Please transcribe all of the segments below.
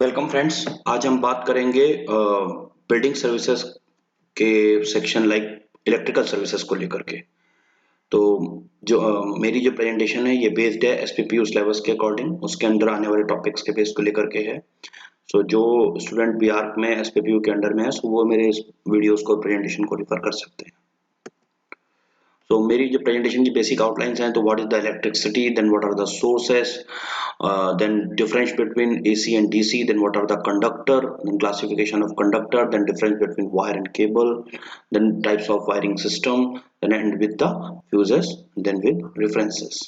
Welcome friends. आज हम बात करेंगे बिल्डिंग सर्विसेज के सेक्शन लाइक इलेक्ट्रिकल सर्विसेज को लेकर के। तो जो मेरी जो प्रेजेंटेशन है ये बेस्ड है एसपीपीयू सिलेबस के अकॉर्डिंग, उसके अंदर आने वाले टॉपिक्स के बेस को लेकर के है। सो जो स्टूडेंट बीआर में एसपीपीयू के अंडर में है सो वो मेरे इस वीडियोस को प्रेजेंटेशन को रिफर कर सकते हैं। तो मेरी जो प्रेजेंटेशन की बेसिक आउटलाइंस हैं, तो what is the electricity, then what are the sources, then difference between AC and DC, then what are the conductor, then classification of conductor, then difference between wire and cable, then types of wiring system, then end with the fuses, then with references.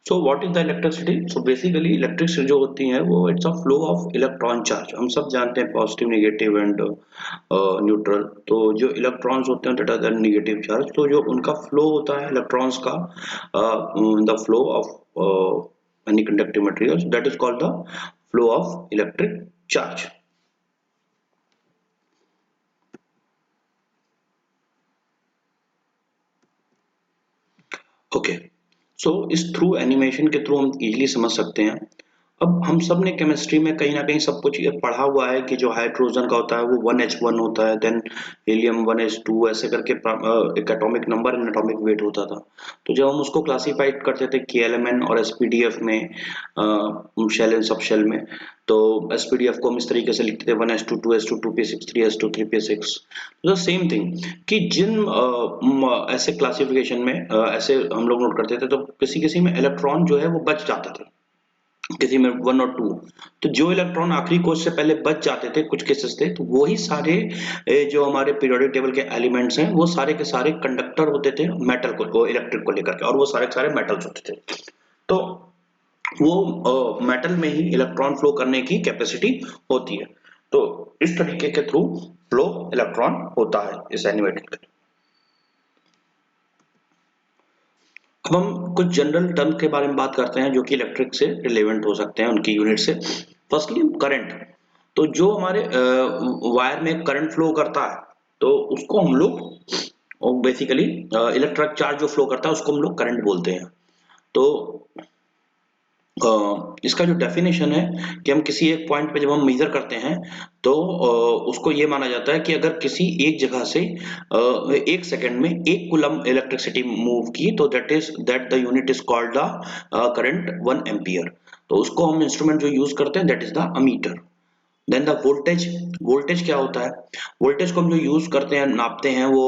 So what is the electricity? So basically electricity जो होती है वो it's a flow of electron charge. हम सब जानते हैं positive negative and neutral. तो जो इलेक्ट्रॉन्स होते हैं that are the negative charge, तो जो उनका फ्लो होता है इलेक्ट्रॉन्स का the flow of any conductive materials, that is called the flow of electric charge. Okay, so इस थ्रू एनिमेशन के थ्रू हम इजीली समझ सकते हैं। अब हम सब ने केमिस्ट्री में कहीं ना कहीं सब कुछ ये पढ़ा हुआ है कि जो हाइड्रोजन का होता है वो 1h1 होता है, देन हीलियम 1h2 ऐसे करके एक atomic number and atomic weight होता था। तो जब हम उसको क्लासिफाइड करते थे केएलएमएन और एसपीडीएफ में, शेल एंड सब शेल में, तो एसपीडीएफ को हम इस तरीके से लिखते थे 1s2 2s2 2p6 3s2 3p6। तो सेम थिंग कि जिन ऐसे क्लासिफिकेशन में ऐसे हम लोग नोट करते थे, तो किसी किसी में इलेक्ट्रॉन जो है वो बच जाते थे, किसी में 1 और 2। तो जो इलेक्ट्रॉन आखिरी कोष से पहले बच जाते थे, कुछ केसेस थे, तो वही सारे जो हमारे पीरियोडिक टेबल के एलिमेंट्स हैं वो सारे के सारे कंडक्टर होते थे मेटल को इलेक्ट्रिक को लेकर के, और वो सारे के सारे मेटल्स होते थे। तो वो मेटल में ही इलेक्ट्रॉन फ्लो करने की कैपेसिटी होती है। तो इस तरीके के थ्रू फ्लो इलेक्ट्रॉन होता है इस एनिमेटेड के। अब हम कुछ जनरल टर्म के बारे में बात करते हैं जो कि इलेक्ट्रिक से रिलेवेंट हो सकते हैं, उनकी यूनिट से। Firstly current. तो जो हमारे वायर में करंट फ्लो करता है, तो उसको हम लोग बेसिकली इलेक्ट्रिक चार्ज जो फ्लो करता है उसको हम लोग करंट बोलते हैं। तो इसका जो डेफिनेशन है कि हम किसी एक पॉइंट पे जब हम मेजर करते हैं, तो उसको ये माना जाता है कि अगर किसी एक जगह से 1 सेकंड में 1 कूलम इलेक्ट्रिसिटी मूव की, तो that the unit is called the current 1 ampere. तो उसको हम इंस्ट्रूमेंट जो यूज करते हैं that is the ammeter. Then the voltage. Voltage क्या होता है? वोल्टेज को हम जो यूज करते हैं, नापते हैं, वो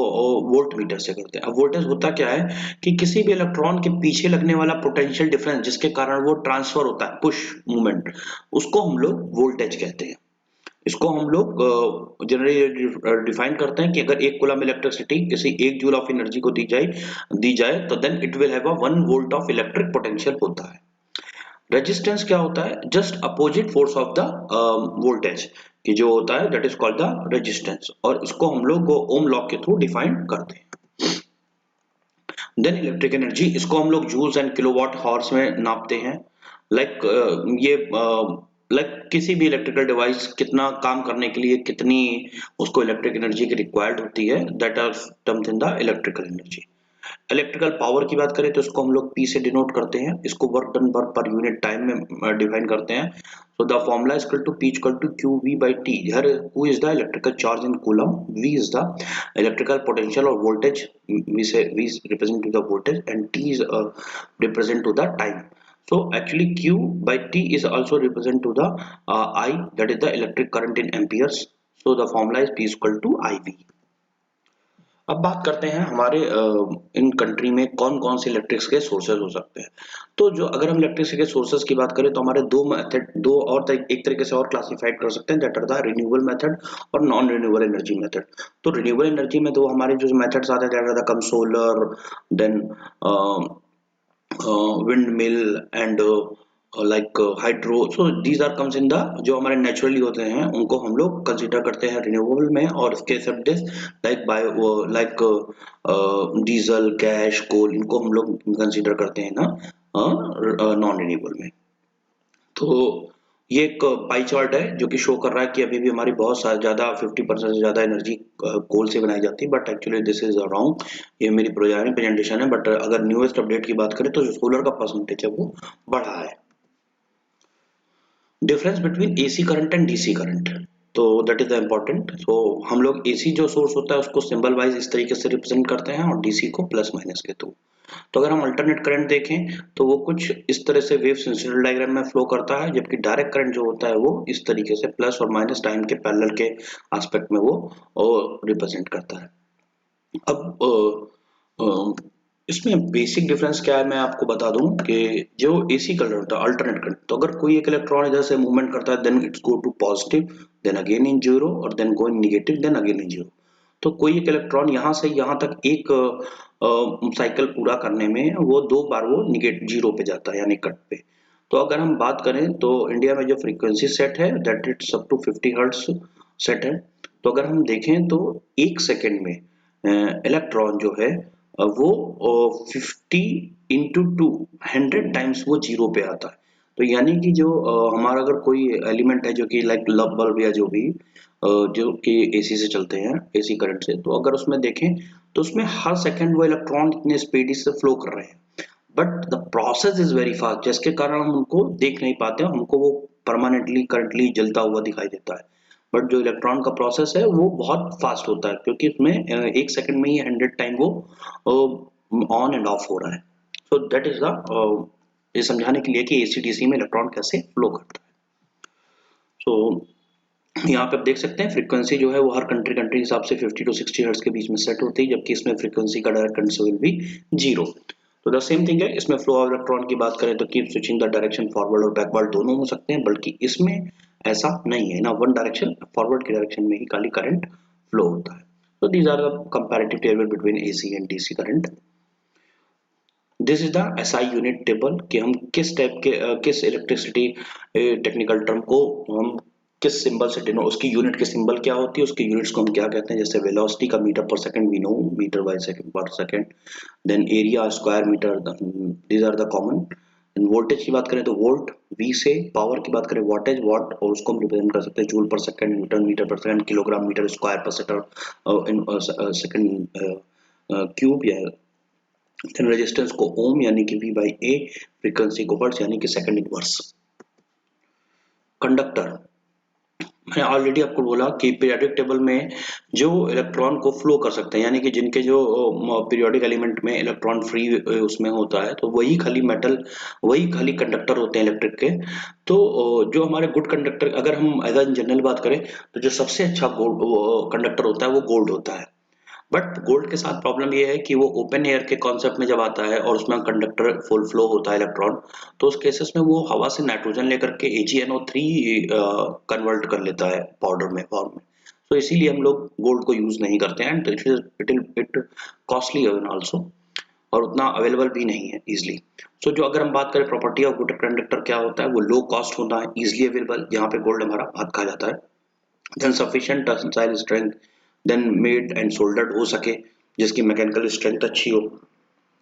वोल्ट मीटर से करते हैं। अब वोल्टेज होता क्या है कि किसी भी इलेक्ट्रॉन के पीछे लगने वाला पोटेंशियल डिफरेंस जिसके कारण वो ट्रांसफर होता है, पुश मूवमेंट, उसको हम लोग वोल्टेज कहते हैं। इसको हम लोग जनरली डिफाइन करते हैं कि अगर 1 कूलम इलेक्ट्रिसिटी किसी 1 जूल ऑफ एनर्जी को दी जाए तो then it will have a 1 volt of electric potential होता है। रेजिस्टेंस क्या होता है? Just opposite force of the voltage कि जो होता है that is called the resistance, और इसको हम लोग ओम लॉ के थ्रू डिफाइन करते हैं। देन इलेक्ट्रिक एनर्जी, इसको हम लोग जूल्स एंड किलोवाट हॉर्स में नापते हैं। लाइक ये किसी भी इलेक्ट्रिकल डिवाइस कितना काम करने के लिए कितनी उसको इलेक्ट्रिक एनर्जी की रिक्वायर्ड होती है, that are terms in the electrical energy. Electrical power की बात करें तो इसको हम लोग P से डिनोट करते हैं, इसको वर्क डन पर यूनिट टाइम में डिफाइन करते हैं। So the formula is equal to P equal to QV by T। Here Q is the electrical charge in coulomb, V is the electrical potential और voltage, V represent to the voltage and T is represent to the time. So actually Q by T is also represent to the I, that is the electric current in amperes. So the formula is P is equal to IV. अब बात करते हैं हमारे in country में कौन कौन से electrics के सोर्सेज हो सकते हैं। तो जो अगर हम इलेक्ट्रिसिटी के सोर्सेज की बात करें तो हमारे दो और एक तरीके से और क्लासिफाइड कर सकते हैं, that are the renewable method और नॉन रिन्यूएबल एनर्जी मेथड। तो रिन्यूएबल एनर्जी में तो हमारे जो मेथड्स आते हैं that are the come solar, then wind mill and like hydro. So these are comes in the, जो हमारे नेचुरली होते हैं उनको हम लोग कंसीडर करते हैं रिन्यूएबल में, और इसके subjects like bio like diesel, gas, coal, इनको हम लोग कंसीडर करते हैं ना नॉन रिन्यूएबल में। तो ये एक पाई चार्ट है जो कि शो कर रहा है कि अभी भी हमारी बहुत ज्यादा 50% से ज्यादा एनर्जी कोल से बनाई जाती है, but actually this is wrong. ये मेरी पुरानी प्रेजेंटेशन है, बट अगर न्यूएस्ट अपडेट की बात करें तो जो सोलर का परसेंटेज है वो बढ़ा है। Difference between AC current and DC current, तो दैट इज द इम्पोर्टेंट। तो हम लोग एसी जो सोर्स होता है उसको सिंबल वाइज इस तरीके से रिप्रेजेंट करते हैं और डीसी को प्लस माइनस के थ्रू। तो अगर हम अल्टरनेट करंट देखें तो वो कुछ इस तरह से वेव सिनुसॉइडल डायग्राम में फ्लो करता है, जबकि डायरेक्ट करंट जो होता है वो इस तरीके से प्लस और माइनस टाइम के पैरेलल के एस्पेक्ट में वो रिप्रेजेंट करता है। अब इसमें बेसिक डिफरेंस क्या है मैं आपको बता दूं कि जो एसी करंट होता है अल्टरनेट करंट, तो अगर कोई एक इलेक्ट्रॉन इधर से मूवमेंट करता है then it's go to positive, then again in zero, और then go in negative, then again in zero. तो कोई एक इलेक्ट्रॉन यहाँ से यहाँ तक एक साइकिल पूरा करने में वो 2 बार वो निगेट जीरो पे जाता है यानी कट पे। तो अगर हम बात करें तो इंडिया में जो फ्रीक्वेंसी सेट है that it's up to 50 hertz set है। तो अगर हम देखें तो 1 सेकेंड में इलेक्ट्रॉन जो है वो 50 × 2 100 टाइम्स वो जीरो पे आता है। तो यानी कि जो हमारा अगर कोई एलिमेंट है जो कि लाइक लब बल्ब या जो भी जो कि एसी से चलते हैं, एसी करंट से, तो अगर उसमें देखें तो उसमें हर सेकंड वो इलेक्ट्रॉन इतने स्पीडी से फ्लो कर रहे हैं, but the process is very fast, जिसके कारण हम उनको देख नहीं पाते, हमको वो परमानेंटली करंटली जलता हुआ दिखाई देता है। बट जो इलेक्ट्रॉन का प्रोसेस है वो बहुत फास्ट होता है, क्योंकि उसमें 1 सेकंड में ही 100 टाइम वो ऑन एंड ऑफ हो रहा है। सो दैट इज द ये समझाने के लिए कि एसीडीसी में इलेक्ट्रॉन कैसे फ्लो करता है। सो यहाँ पे आप देख सकते हैं फ्रीक्वेंसी जो है वो हर कंट्री कंट्री हिसाब से 50 to 60 हर्ट्ज के बीच में सेट होती है, जबकि इसमें फ्रीक्वेंसी का direct current will be zero. तो द सेम थिंग है, इसमें फ्लो ऑफ इलेक्ट्रॉन की बात करें तो keep switching the direction forward और बैकवर्ड दोनों हो सकते हैं, बल्कि इसमें ऐसा नहीं है ना, वन डायरेक्शन फॉरवर्ड की डायरेक्शन में ही खाली करंट फ्लो होता है। तो these are the comparative table between AC and DC current. This is the SI unit table कि हम किस टाइप के किस इलेक्ट्रिसिटी टेक्निकल टर्म को हम किस सिंबल से डिनोट, उसकी यूनिट के सिंबल क्या होती है, उसकी यूनिट्स को हम क्या कहते हैं। जैसे वेलोसिटी का metre per second we know, metre by second per second, then area square metre, these are the common. Voltage की बात करें तो वोल्ट वी से, पावर की बात करें वॉटेज वॉट, और उसको हम रिप्रेजेंट कर सकते हैं joule per second, newton metre per second, kilogram metre square per second in second cube, या देन रेजिस्टेंस को ओम यानी कि V बाई A, फ्रीक्वेंसी को हर्ट्ज यानी कि सेकंड इनवर्स। कंडक्टर, मैंने ऑलरेडी आपको बोला कि पीरियोडिक टेबल में जो इलेक्ट्रॉन को फ्लो कर सकते हैं, यानी कि जिनके जो पीरियोडिक एलिमेंट में इलेक्ट्रॉन फ्री उसमें होता है, तो वही खाली मेटल, वही खाली कंडक्टर होते हैं इलेक्ट्रिक के। तो जो हमारे गुड कंडक्टर, अगर हम एज इन जनरल बात करें तो जो सबसे अच्छा गोल्ड कंडक्टर होता है वो गोल्ड होता है। बट गोल्ड के साथ प्रॉब्लम ये है कि वो ओपन एयर के कॉन्सेप्ट में जब आता है और उसमें कंडक्टर फुल फ्लो होता है इलेक्ट्रॉन, तो उस केसेस में वो हवा से नाइट्रोजन लेकर के AgNO3 कन्वर्ट कर लेता है पाउडर में फॉर्म में। तो इसीलिए हम लोग गोल्ड को यूज नहीं करते हैं, एंड इट कॉस्टली ऑल्सो, और उतना अवेलेबल भी नहीं है इजिली। सो जो अगर हम बात करें प्रॉपर्टी ऑफ गुड कंडक्टर क्या होता है, वो लो कॉस्ट होता है, इजिली अवेलेबल, जहाँ पे गोल्ड हमारा भात खा जाता है। Then sufficient tensile strength, then made and soldered हो सके, जिसकी मैकेनिकल स्ट्रेंथ अच्छी हो।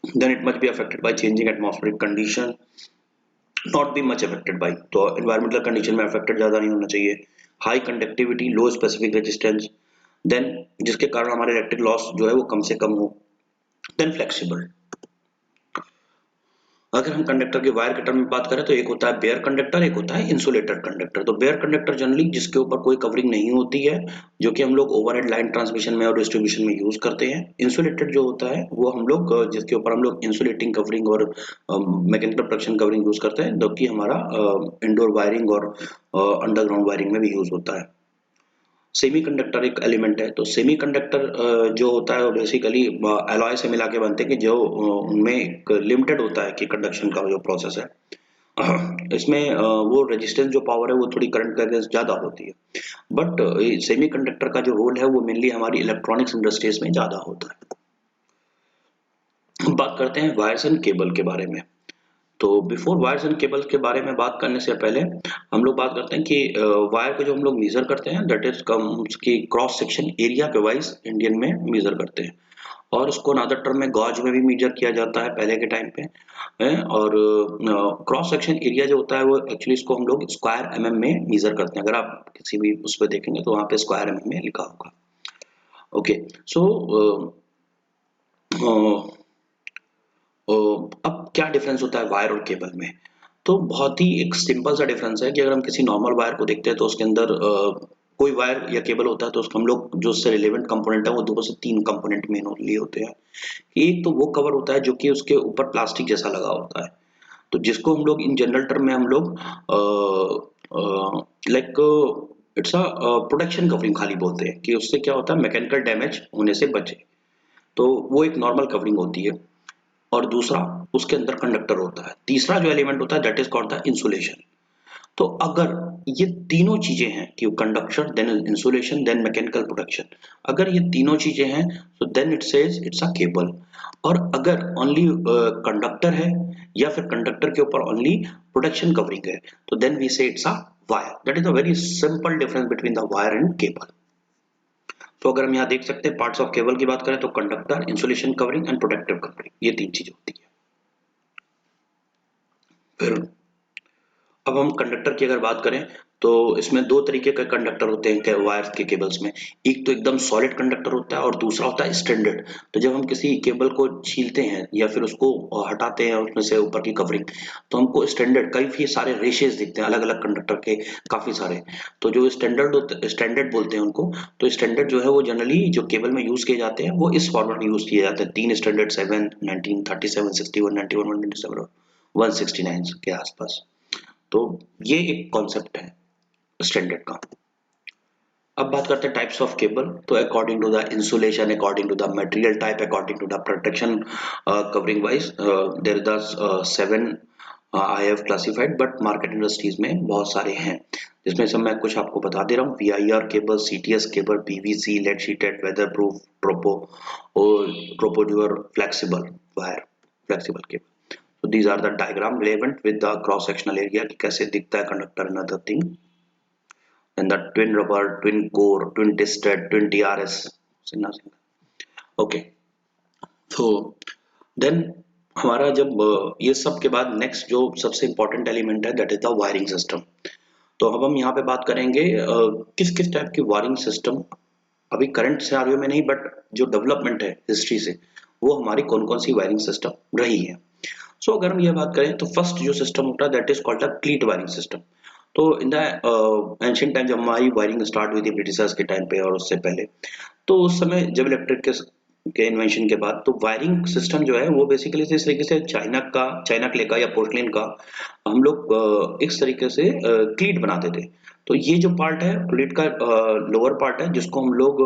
Then it must be affected by changing atmospheric condition, not be much affected by, तो एनवायरमेंटल कंडीशन में अफेक्टेड ज्यादा नहीं होना चाहिए। High conductivity, low specific resistance, then जिसके कारण हमारे इलेक्ट्रिक लॉस जो है वो कम से कम हो। Then flexible. अगर हम कंडक्टर के वायर के टर्म में बात करें तो एक होता है बेयर कंडक्टर, एक होता है इंसुलेटेड कंडक्टर। तो बेयर कंडक्टर जनरली जिसके ऊपर कोई कवरिंग नहीं होती है, जो कि हम लोग ओवरहेड लाइन ट्रांसमिशन में और डिस्ट्रीब्यूशन में यूज करते हैं। इंसुलेटेड जो होता है वो हम लोग जिसके ऊपर हम लोग इंसुलेटिंग कवरिंग और मैकेनिकल प्रोटेक्शन कवरिंग यूज करते हैं, जबकि हमारा इंडोर वायरिंग और अंडरग्राउंड वायरिंग में भी यूज होता है। सेमीकंडक्टर एक एलिमेंट है, तो सेमीकंडक्टर जो होता है वो बेसिकली एलॉय से मिला के बनते हैं, कि जो उनमें एक लिमिटेड होता है कि कंडक्शन का जो प्रोसेस है इसमें वो रेजिस्टेंस जो पावर है वो थोड़ी करंट के अगेंस्ट ज्यादा होती है। बट सेमीकंडक्टर का जो रोल है वो मेनली हमारी इलेक्ट्रॉनिक्स इंडस्ट्रीज में ज्यादा होता है। हम बात करते हैं वायर्स एंड केबल के बारे में। तो बिफोर वायर्स एंड केबल्स के बारे में बात करने से पहले हम लोग बात करते हैं कि वायर को जो हम लोग मेजर करते हैं दैट इज उसकी क्रॉस सेक्शन एरिया के वाइज इंडियन में मेजर करते हैं, और उसको अनदर टर्म में गॉज में भी मेजर किया जाता है पहले के टाइम पे और क्रॉस सेक्शन एरिया जो होता है वो एक्चुअली इसको हम लोग स्क्वायर mm में मेजर करते हैं। अगर आप किसी भी उस पर देखेंगे तो वहाँ पे स्क्वायर mm में लिखा होगा। ओके, सो अब क्या डिफरेंस होता है वायर और केबल में। तो बहुत ही एक सिंपल सा डिफरेंस है कि अगर हम किसी नॉर्मल वायर को देखते हैं तो उसके अंदर कोई वायर या केबल होता है तो उसको हम लोग जो उससे रिलेवेंट कंपोनेंट है वो 2 से 3 कंपोनेंट मेन ओनली होते हैं। एक तो वो कवर होता है जो कि उसके ऊपर प्लास्टिक जैसा लगा होता है, तो जिसको हम लोग इन जनरल टर्म में हम लोग like it's a protection covering खाली बोलते हैं कि उससे क्या होता है मैकेनिकल डैमेज होने से बचे। तो वो एक नॉर्मल कवरिंग होती है। और दूसरा उसके अंदर कंडक्टर होता है। तीसरा जो एलिमेंट होता है that is called the insulation. तो अगर ये तीनों चीजें हैं कि conduction then insulation then mechanical protection, अगर ये तीनों चीजें हैं तो then it says it's a cable. और अगर ओनली कंडक्टर है या फिर कंडक्टर के ऊपर ओनली प्रोटेक्शन कवरिंग है तो देन वी से it's a wire. That is a very simple difference between the wire and cable. तो अगर हम यहाँ देख सकते हैं पार्ट्स ऑफ केबल की बात करें तो conductor, insulation covering and protective covering, ये 3 चीजें होती है। फिर अब हम कंडक्टर की अगर बात करें तो इसमें 2 तरीके के कंडक्टर होते हैं वायर के केबल्स में। एक तो एकदम सॉलिड कंडक्टर होता है और दूसरा होता है स्ट्रैंडेड। तो जब हम किसी केबल को छीलते हैं या फिर उसको हटाते हैं उसमें से ऊपर की कवरिंग, तो हमको स्ट्रैंडेड कई सारे रेशेस दिखते हैं अलग-अलग कंडक्टर के, काफी सारे। तो जो स्टैंडर्ड बोलते हैं उनको। तो स्टैंडर्ड जो है वो जनरली जो केबल में यूज किए जाते हैं वो इस फॉर्मेट में यूज किए जाते हैं। 3 स्टैंडर्ड 7, 19, 37, 61, 91, 127 और 169 के आसपास। तो ये एक कॉन्सेप्ट है स्टैंडर्ड का। अब बात करते हैं टाइप्स ऑफ केबल। तो according to the insulation, according to the material type, according to the protection covering wise there is the 7 I have classified, but market industries में बहुत सारे हैं जिसमें से मैं कुछ आपको बता दे रहा हूँ। VIR cable, CTS cable, PVC, lead sheathed, weather proof, tropo और tropodur, flexible wire, flexible cable. So these are the diagram relevant with the cross sectional area कि कैसे दिखता है conductor and other thing. Then the twin rubber, twin core, twin twisted, twin TRS. Okay. So then हमारा जब ये सब के बाद नेक्स्ट जो सबसे इम्पोर्टेंट एलिमेंट है that is the wiring system. तो अब हम यहाँ पे बात करेंगे किस किस टाइप की वायरिंग सिस्टम अभी करंट सिनेरियो में नहीं बट जो डेवलपमेंट है हिस्ट्री से वो हमारी कौन कौन सी वायरिंग सिस्टम रही है। सो अगर हम ये बात करें तो फर्स्ट जो सिस्टम होता है that is called the क्लीट wiring system. तो इन द एंशिएंट टाइम जब हमारी वायरिंग स्टार्ट हुई थी ब्रिटिशर्स के टाइम पे और उससे पहले, तो उस समय जब इलेक्ट्रिक के इन्वेंशन के बाद तो वायरिंग सिस्टम जो है वो बेसिकली इस तरीके से चाइना क्ले का या पोर्टलैंड का हम लोग इस तरीके से क्लीट बनाते थे। तो ये जो पार्ट है क्लीट का लोअर पार्ट है जिसको हम लोग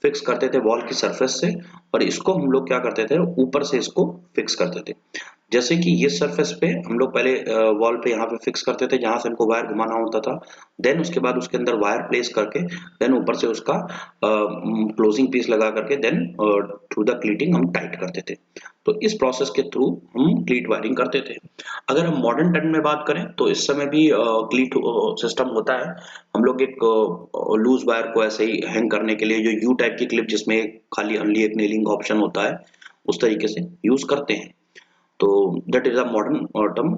फिक्स करते थे वॉल की सरफेस से, और इसको हम लोग क्या करते थे ऊपर से इसको फिक्स करते थे। जैसे कि ये सरफेस पे हम लोग पहले वॉल पे यहाँ पे फिक्स करते थे जहां से हमको वायर घुमाना होता था। देन उसके बाद उसके अंदर वायर प्लेस करके देन ऊपर से उसका क्लोजिंग पीस लगा करके देन थ्रू द क्लीटिंग हम टाइट करते थे। तो इस प्रोसेस के थ्रू हम क्लीट वायरिंग करते थे। अगर हम मॉडर्न टाइम में बात करें तो इस समय भी क्लीट सिस्टम होता है। हम लोग एक लूज वायर को ऐसे ही हैंग करने के लिए जो यू टाइप की क्लिप जिसमें खाली ओनली एक नेलिंग ऑप्शन होता है उस तरीके से यूज करते हैं। तो that is a modern term.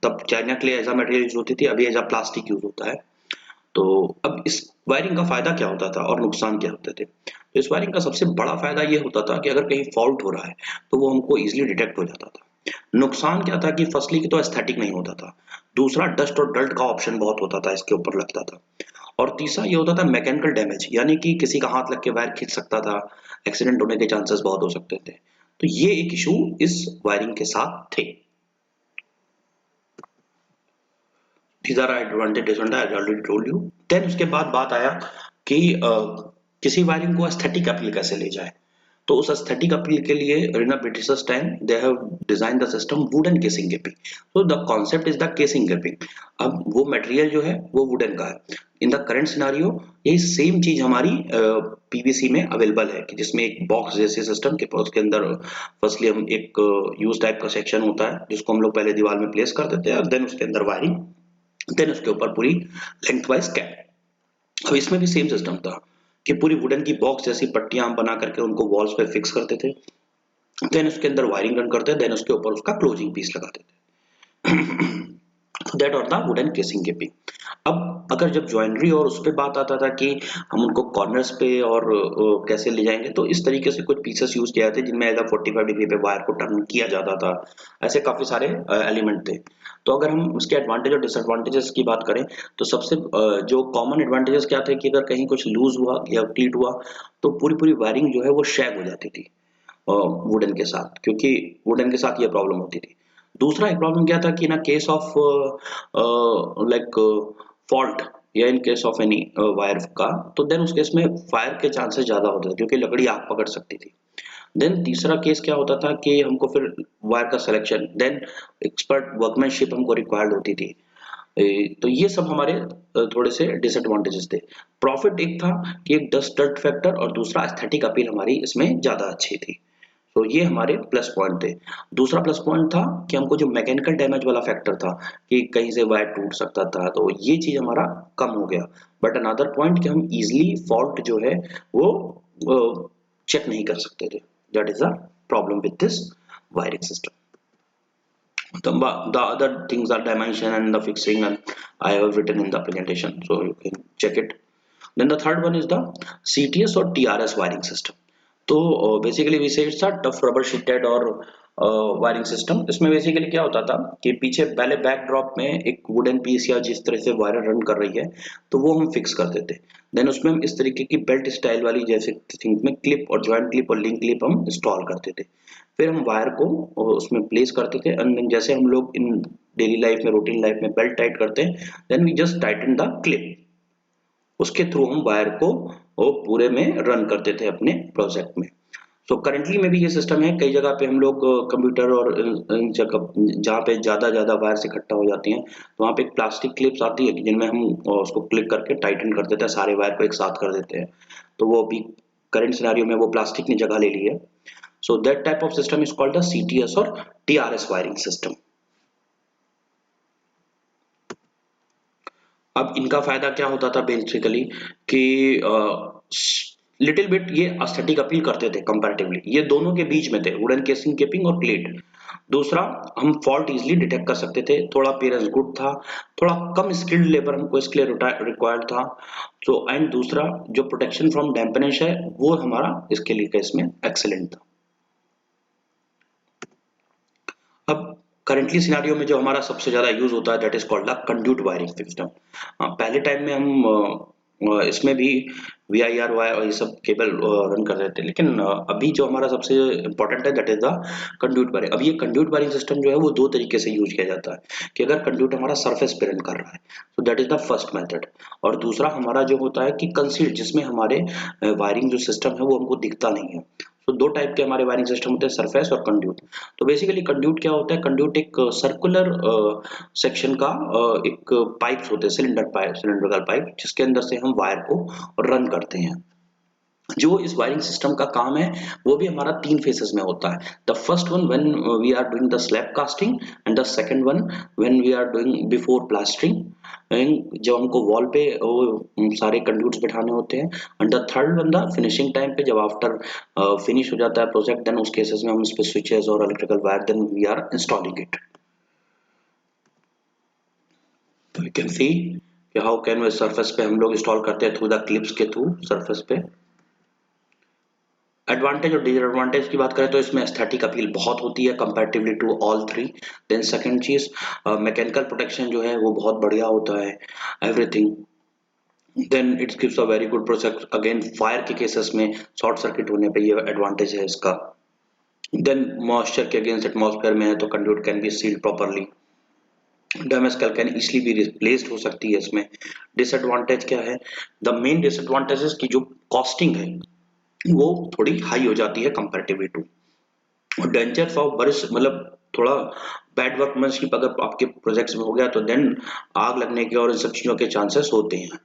तब चाइना के लिए एज अ मटेरियल यूज होती थी, अभी एज अ प्लास्टिक यूज होता है। तो अब इस वायरिंग का फायदा क्या होता था और नुकसान क्या होते थे। तो इस वायरिंग का सबसे बड़ा फायदा ये होता था कि अगर कहीं फॉल्ट हो रहा है तो वो हमको इजीली डिटेक्ट हो जाता था। नुकसान क्या था कि फर्स्टली की तो एस्थेटिक नहीं होता था, दूसरा डस्ट और डल्ट का ऑप्शन बहुत होता था इसके ऊपर लगता था, और तीसरा ये होता था मैकेनिकल डैमेज, यानी कि किसी का हाथ लग के वायर खींच सकता था, एक्सीडेंट होने के चांसेस बहुत हो सकते थे। तो ये एक इशू इस वायरिंग के साथ थे। These are advantage disadvantage I already told you. Then उसके बाद बात आया कि किसी वायरिंग को एस्थेटिक अपील कैसे ले जाए। तो उस एस्थेटिक अपील के लिए in Britishers time they have design the system wooden casing capping. तो the concept is the casing capping. अब वो मटेरियल जो है वो वुडन का है। इन द करंट सिनारियो यही सेम चीज हमारी पीवीसी में अवेलेबल है कि जिसमें एक बॉक्स जैसे सिस्टम के उसके अंदर फर्स्टली हम एक यूज टाइप का सेक्शन होता है जिसको हम लोग पहले दीवार में प्लेस कर देते हैं और देन उसके अंदर वायरिंग, देन उसके ऊपर पूरी लेंथ वाइज कैप। अब इसमें भी सेम सिस्टम था कि पूरी वुडन की बॉक्स जैसी पट्टियां हम बना करके उनको वॉल्स पे फिक्स करते थे, देन उसके अंदर वायरिंग रन करते, देन उसके ऊपर उसका क्लोजिंग पीस लगाते थे। दैट और द वुडन केसिंग केपिंग। अब अगर जब ज्वाइनरी और उस पे बात आता था कि हम उनको कॉर्नर्स पे और कैसे ले जाएंगे, तो इस तरीके से कुछ पीसेस यूज किए जाते जिनमें ऐसा 45 डिग्री पे वायर को टर्न किया जाता था। ऐसे काफी सारे एलिमेंट थे। तो अगर हम उसके एडवांटेज और डिसएडवांटेजेस की बात करें, तो सबसे जो कॉमन एडवांटेजेस क्या थे कि अगर कहीं कुछ लूज हुआ या क्लीट हुआ, तो पूरी पूरी वायरिंग जो है वो शैग हो जाती थी वुडन के साथ, क्योंकि वुडन के साथ ये प्रॉब्लम होती थी। दूसरा एक प्रॉब्लम क्या था कि in case of like fault या in case of any wire का, तो देन उस केस में फायर के चांसेस ज्यादा होते थे क्योंकि लकड़ी आग पकड़ सकती थी। देन तीसरा केस क्या होता था कि हमको फिर वायर का सिलेक्शन, देन एक्सपर्ट वर्कमैनशिप हमको रिक्वायर्ड होती थी। तो ये सब हमारे थोड़े से डिसएडवांटेजेस थे। प्रॉफिट एक था कि एक डस्ट डर्ट फैक्टर और दूसरा एस्थेटिक अपील हमारी इसमें ज्यादा अच्छी थी। तो ये हमारे प्लस पॉइंट थे। दूसरा प्लस पॉइंट था कि हमको जो मैकेनिकल डैमेज वाला फैक्टर था कि कहीं से वायर टूट सकता था, तो ये चीज हमारा कम हो गया। बट अनदर पॉइंट कि हम इजीली फॉल्ट जो है वो चेक नहीं कर सकते थे। That is a problem with this wiring system. The other things are dimension and the fixing, and I have written in the presentation, so you can check it. Then the third one is the CTS or TRS wiring system. तो basically we say it's a tough rubber sheeted और wiring system. इसमें basically क्या होता था कि पीछे पहले backdrop में एक वुडन पीस या जिस तरह से वायर रन कर रही है, तो वो हम फिक्स कर देते। देन उसमें हम इस तरीके की बेल्ट स्टाइल वाली जैसे थिंग में क्लिप और जॉइंट क्लिप और लिंक क्लिप हम इंस्टॉल करते थे। फिर हम वायर को उसमें प्लेस करते थे, एंड देन जैसे हम लोग इन डेली लाइफ में, रूटीन लाइफ में बेल्ट टाइट करते हैं, then we just tighten the clip. उसके थ्रू हम वायर को वो पूरे में रन करते थे अपने प्रोजेक्ट में। सो करेंटली में भी ये सिस्टम है। कई जगह पे हम लोग कंप्यूटर और इन जगह जहाँ पे ज्यादा वायर्स इकट्ठा हो जाती हैं, तो वहाँ पे एक प्लास्टिक क्लिप्स आती है कि जिनमें हम उसको क्लिक करके टाइटन कर देते हैं, सारे वायर को एक साथ कर देते हैं। तो वो अभी करंट सिनेरियो में वो प्लास्टिक ने जगह ले ली है। So that type of system is called the CTS और TRS वायरिंग सिस्टम। अब इनका फायदा क्या होता था बेसिकली कि लिटिल बिट ये एस्थेटिक अपील करते थे कंपैरेटिवली। ये दोनों के बीच में थे, वुडन केसिंग केपिंग और प्लेट। दूसरा, हम फॉल्ट इजीली डिटेक्ट कर सकते थे, थोड़ा अपीयरेंस गुड था, थोड़ा कम स्किल्ड लेबर हमको इसके लिए रिक्वायर्ड था। तो एंड दूसरा जो प्रोटेक्शन फ्रॉम डैम्पनेस है वो हमारा इसके लिए केस में एक्सेलेंट था। अब करंटली सिनेरियो में जो हमारा सबसे ज्यादा यूज होता है that is called the conduit wiring system. पहले टाइम में हम इसमें भी VIR वायर और ये सब केबल रन कर रहे थे, लेकिन अभी जो हमारा सबसे इम्पोर्टेंट है that is the conduit wiring. अब ये कंड्यूट वायरिंग सिस्टम जो है वो दो तरीके से यूज किया जाता है कि अगर कंड्यूट हमारा सरफेस पे रन कर रहा है, तो that is the first method. और दूसरा हमारा जो होता है कि कंसील्ड, जिसमें हमारे वायरिंग जो सिस्टम है वो हमको दिखता नहीं है। तो दो टाइप के हमारे वायरिंग सिस्टम होते हैं, सरफेस और कंड्यूट। तो बेसिकली कंड्यूट क्या होता है? कंड्यूट एक सर्कुलर सेक्शन का एक पाइप्स होते हैं, सिलेंड्रिकल पाइप, जिसके अंदर से हम वायर को रन करते हैं। जो इस वायरिंग सिस्टम का काम है वो भी हमारा 3 फेसेस में होता है। The first one when we are doing the slab casting, and the second one when we are doing before plastering, and जब हमको वॉल पे वो सारे कंड्यूट्स बिठाने होते हैं, and the third one the finishing time पे, जब आफ्टर फिनिश हो जाता है प्रोजेक्ट, देन उस केसेस में हम इस पे स्विचेस और electrical wire then we are installing it. तो यू कैन सी कि हाउ कैन वे सरफेस पे हम लोग इंस्टॉल करते हैं थ्रू द क्लिप्स के थ्रू सरफेस पे। एडवांटेज और डिसएडवांटेज की बात करें तो इसमें एस्थेटिक अपील बहुत होती है comparatively to all three. Then second चीज, मैकेनिकल प्रोटेक्शन जो है वो बहुत बढ़िया होता है, everything. Then it gives a very good protection again fire के केसेस में, शॉर्ट सर्किट होने पे ये एडवांटेज है इसका। देन मॉइस्चर के अगेंस्ट एटमॉस्फेयर में है तो conduit can be sealed properly, damage can easily be replaced हो सकती है इसमें। डिसएडवांटेज क्या है? द मेन डिसएडवांटेज की जो कॉस्टिंग है वो थोड़ी हाई हो जाती है कंपैरेटिवली टू। और डेंजर ऑफ बारिश मतलब थोड़ा बैड वर्कमैनशिप अगर आपके प्रोजेक्ट्स में हो गया तो देन आग लगने के और इन सब चीजों के चांसेस होते हैं।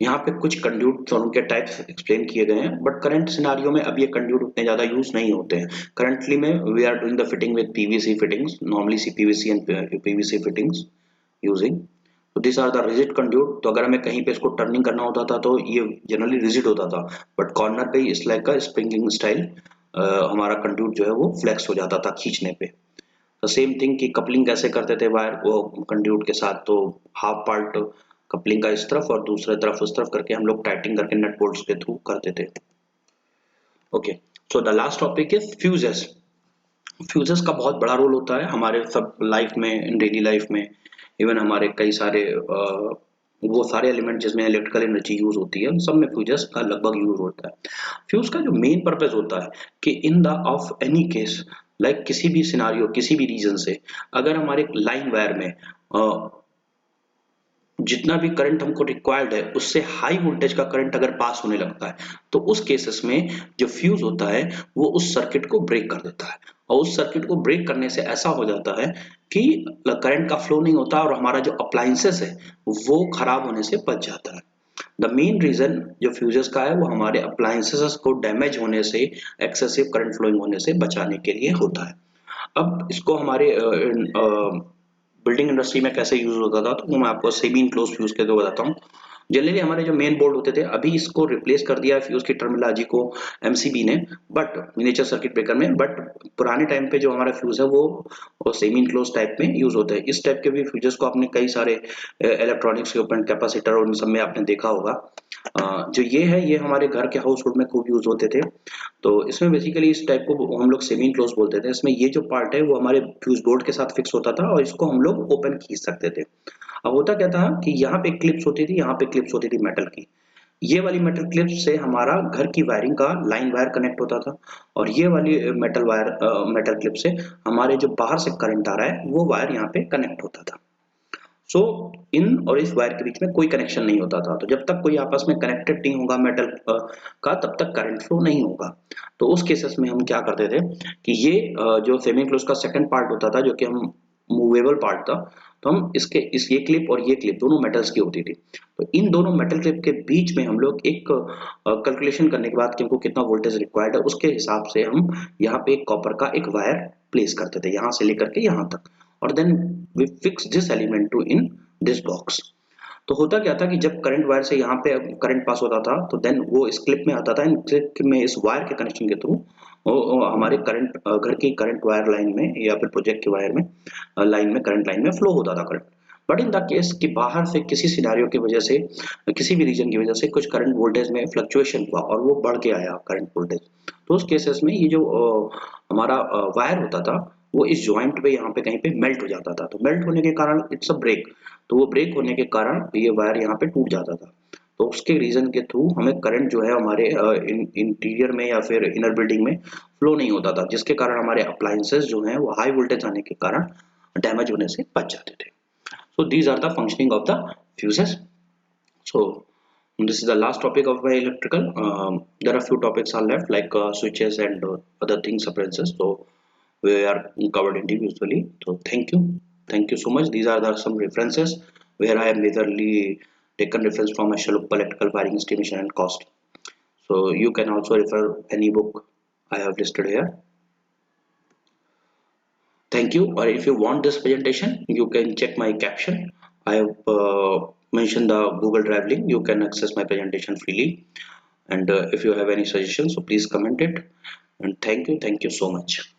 यहाँ पे कुछ कंड्यूट और उनके टाइप्स एक्सप्लेन किए गए हैं, बट करंट सिनारियो में अब ये कंड्यूट उतने ज्यादा यूज नहीं होते हैं। करंटली में we are doing the fitting with PVC fittings, normally CPVC and PVC fittings using. तो this are the rigid conduit. तो अगर हमें कहीं पे इसको टर्निंग करना होता था तो ये जनरली रिजिड होता था, बट कॉर्नर पे इस लाइक का स्प्रिंगिंग स्टाइल हमारा कंड्यूट जो है वो फ्लेक्स हो जाता था खींचने पे। सेम थिंग कि कपलिंग कैसे करते थे वायर को कंड्यूट के साथ, तो हाफ पार्ट कपलिंग का इस तरफ और दूसरे तरफ उस तरफ करके हम लोग टाइटिंग करके नट बोल्ट्स के थ्रू करते थे। Okay, so the last topic is fuses. Fuses का बहुत बड़ा रोल होता है हमारे सब लाइफ में, इन डेली लाइफ में। इवन हमारे कई सारे वो सारे एलिमेंट जिसमें इलेक्ट्रिकल एनर्जी यूज होती है उन सब में फ्यूजेस का लगभग यूज होता है। फ्यूज का जो मेन पर्पस होता है कि in the of any case, like किसी भी सिनारियो, किसी भी रीजन से अगर हमारे लाइन वायर में जितना भी करंट हमको रिक्वायर्ड है उससे हाई वोल्टेज का करंट अगर पास होने लगता है, तो उस केसेस में जो फ्यूज होता है वो उस सर्किट को ब्रेक कर देता है। और उस सर्किट को ब्रेक करने से ऐसा हो जाता है कि करंट का फ्लो नहीं होता और हमारा जो अप्लायंसेस है वो खराब होने से बच जाता है। द मेन रीजन जो फ्यूजेस का है वो हमारे अप्लायंसेस को डैमेज होने से, एक्सेसिव करंट फ्लोइंग होने से बचाने के लिए होता है। अब इसको हमारे बिल्डिंग इंडस्ट्री में कैसे यूज होता था, तो वो मैं आपको सेमी इनक्लोज फ्यूज के तो बताता हूँ। जनरली हमारे जो मेन बोर्ड होते थे, अभी इसको रिप्लेस कर दिया है फ्यूज की टर्मिनोलॉजी को एमसीबी ने, बट मिनिएचर सर्किट ब्रेकर में। बट पुराने टाइम पे जो हमारा फ्यूज है वो सेमी इनक्लोज टाइप में यूज होता है। इस टाइप के भी फ्यूजेस को आपने कई सारे इलेक्ट्रॉनिक्स के ओपन कैपेसिटर और इन सब में आपने देखा होगा। जो ये है ये हमारे घर के हाउस होल्ड में खूब यूज होते थे। तो इसमें बेसिकली इस टाइप को हम लोग सेमी इनक्लोज बोलते थे। इसमें ये जो पार्ट है वो हमारे फ्यूज बोर्ड के साथ फिक्स होता था और इसको हम लोग ओपन खींच सकते थे। अब होता क्या था कि यहाँ पे क्लिप्स होती थी, यहाँ पे क्लिप्स होती थी मेटल की। ये वाली मेटल क्लिप से हमारा घर की वायरिंग का लाइन वायर कनेक्ट होता था और ये वाली मेटल वायर मेटल क्लिप से हमारे जो बाहर से करंट आ रहा है वो वायर यहाँ पे कनेक्ट होता था। सो इन और इस वायर के बीच में कोई कनेक्शन नहीं होता था। तो जब तक कोई आपस में कनेक्टेड नहीं होगा मेटल का, तब तक करंट फ्लो नहीं होगा। तो उस केसेस में हम क्या करते थे कि ये जो सेमी इनक्लोज का सेकंड पार्ट होता था जो कि हम मूवेबल पार्ट था, तो हम इस ये क्लिप और ये क्लिप दोनों मेटल्स की होती थी। तो इन दोनों मेटल क्लिप के बीच में हम लोग एक कैलकुलेशन करने के बाद कि हमको कितना वोल्टेज रिक्वायर्ड है उसके हिसाब से हम यहाँ पे एक कॉपर का एक वायर प्लेस करते थे, यहाँ से लेकर के यहाँ तक। और then we fix this element to in this box. तो होता क्या था कि जब करंट वायर से यहाँ पे करंट पास होता था तो देन वो इस क्लिप में आता था। इन क्लिप में इस वायर के कनेक्शन के थ्रू हमारे करंट घर की करंट वायर लाइन में या फिर प्रोजेक्ट के वायर में लाइन में करंट लाइन में फ्लो होता था current. But in the case कि बाहर से किसी सिनेरियो की वजह से, किसी भी रीजन की वजह से कुछ करंट वोल्टेज में फ्लक्चुएशन हुआ और वो बढ़ के आया करंट वोल्टेज, तो उस केसेस में ये जो हमारा वायर होता था वो इस जॉइंट पे यहाँ पे कहीं पे मेल्ट हो जाता था। तो मेल्ट होने के कारण इट्स अ ब्रेक। तो वो ब्रेक होने के कारण ये वायर यहाँ पे टूट जाता था। तो उसके रीजन के थ्रू हमें करंट जो है हमारे इंटीरियर में या फिर इनर बिल्डिंग में फ्लो नहीं होता था, जिसके कारण हमारे अप्लायंसेस जो हैं वो हाई वोल्टेज आने के कारण डैमेज होने से बच जाते थे। So these are the functioning of the fuses. So this is the last topic of my electrical. There are few topics are left like switches and other things, appliances. So we are covered individually. So thank you so much. These are some references where I have majorly taken reference from Shaluppa electrical wiring estimation and cost. So you can also refer any book I have listed here. Thank you. Or if you want this presentation, you can check my caption. I have mentioned the Google Drive link. You can access my presentation freely. And if you have any suggestions, so please comment it. And thank you so much.